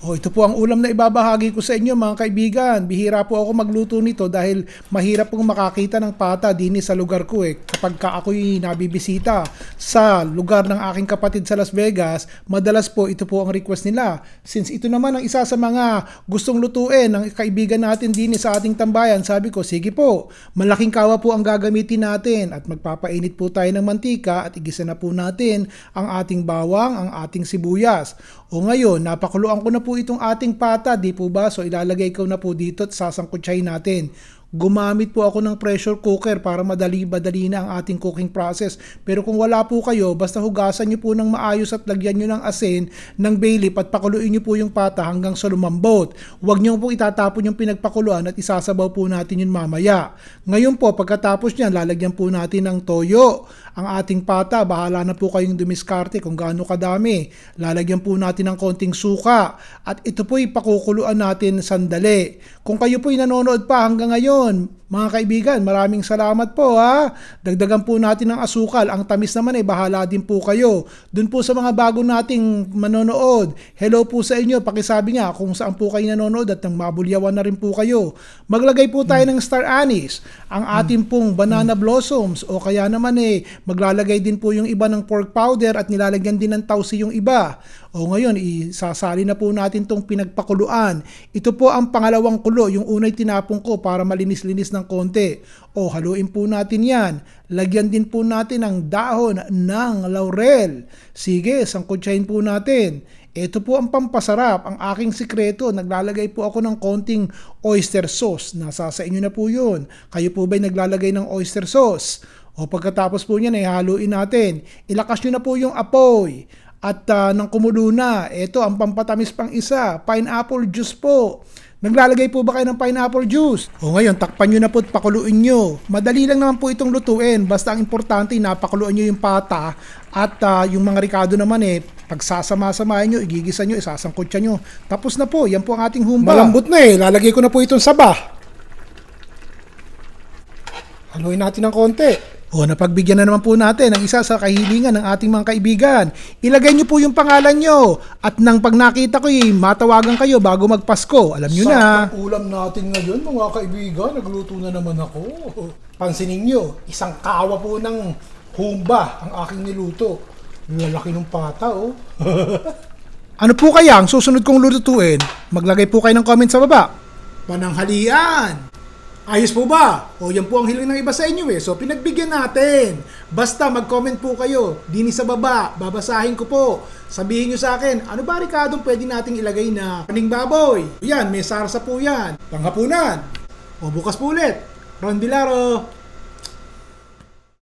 Oh, ito po ang ulam na ibabahagi ko sa inyo mga kaibigan. Bihira po ako magluto nito dahil mahirap pong makakita ng pata din sa lugar ko Kapag ako'y nabibisita sa lugar ng aking kapatid sa Las Vegas, madalas po ito po ang request nila. Since ito naman ang isa sa mga gustong lutuin ng kaibigan natin din sa ating tambayan, sabi ko, sige po, malaking kawa po ang gagamitin natin at magpapainit po tayo ng mantika at igisa na po natin ang ating bawang, ang ating sibuyas. O ngayon, napakuluan ko na po itong ating pata, di po ba? So ilalagay ko na po dito at sasangkutsahin natin. Gumamit po ako ng pressure cooker para madali na ang ating cooking process. Pero kung wala po kayo, basta hugasan nyo po ng maayos at lagyan nyo ng asin, ng bay leaf at pakuluin nyo po yung pata hanggang sa lumambot. Huwag nyo po itatapon yung pinagpakuluan at isasabaw po natin yun mamaya. Ngayon po, pagkatapos nyan, lalagyan po natin ng toyo. Ang ating pata, bahala na po kayong dumiskarte kung gaano kadami. Lalagyan po natin ng konting suka at ito po ipakukuluan natin sandali. Kung kayo po nanonood pa hanggang ngayon, mga kaibigan, maraming salamat po ha. Dagdagan po natin ng asukal. Ang tamis naman bahala din po kayo. Doon po sa mga bago nating manonood, hello po sa inyo. Pakisabi nga kung saan po kayo nanonood at nang mabulyawan na rin po kayo. Maglagay po tayo ng star anise, ang ating pong banana blossoms o kaya naman maglalagay din po yung iba ng pork powder at nilalagyan din ng tausi yung iba. O ngayon, isasali na po natin tong pinagpakuluan. Ito po ang pangalawang kulo, yung unay tinapong ko para malinis-linis ng konti. O haluin po natin yan. Lagyan din po natin ng dahon ng laurel. Sige, sangkutsahin po natin. Ito po ang pampasarap, ang aking sikreto. Naglalagay po ako ng konting oyster sauce. Nasa sa inyo na po yun. Kayo po ba'y naglalagay ng oyster sauce? O pagkatapos po niyan, haluin natin. Ilakas nyo na po yung apoy. At nang kumulo na, ito ang pampatamis pang isa, pineapple juice po. Naglalagay po ba kayo ng pineapple juice? O ngayon, takpan nyo na po at pakuluin nyo. Madali lang naman po itong lutuin. Basta ang importante, napakuluan nyo yung pata. At yung mga ricado naman pagsasama-samahin nyo, igigisa nyo, isasangkutsa nyo. Tapos na po, yan po ang ating humba. Malambot na lalagay ko na po itong saba. Haluin natin ng konti. O, napagbigyan na naman po natin ang isa sa kahilingan ng ating mga kaibigan. Ilagay nyo po yung pangalan nyo. At nang pag nakita ko matawagan kayo bago magpasko. Alam nyo na. Sa ulam natin ngayon mga kaibigan, nagluto na naman ako. Pansinin nyo, isang kawa po ng humba ang aking niluto. Lalaki ng pata Ano po kaya ang susunod kong lutuin? Maglagay po kayo ng comment sa baba. Pananghalian! Ayos po ba? O yan po ang hiling ng iba sa inyo So pinagbigyan natin. Basta mag-comment po kayo. Dini sa baba, babasahin ko po. Sabihin nyo sa akin, ano ba Ricardo pwede nating ilagay na kaning baboy? Yan, may sarsa po yan. Panghapunan. O bukas po ulit. Ron Bilaro.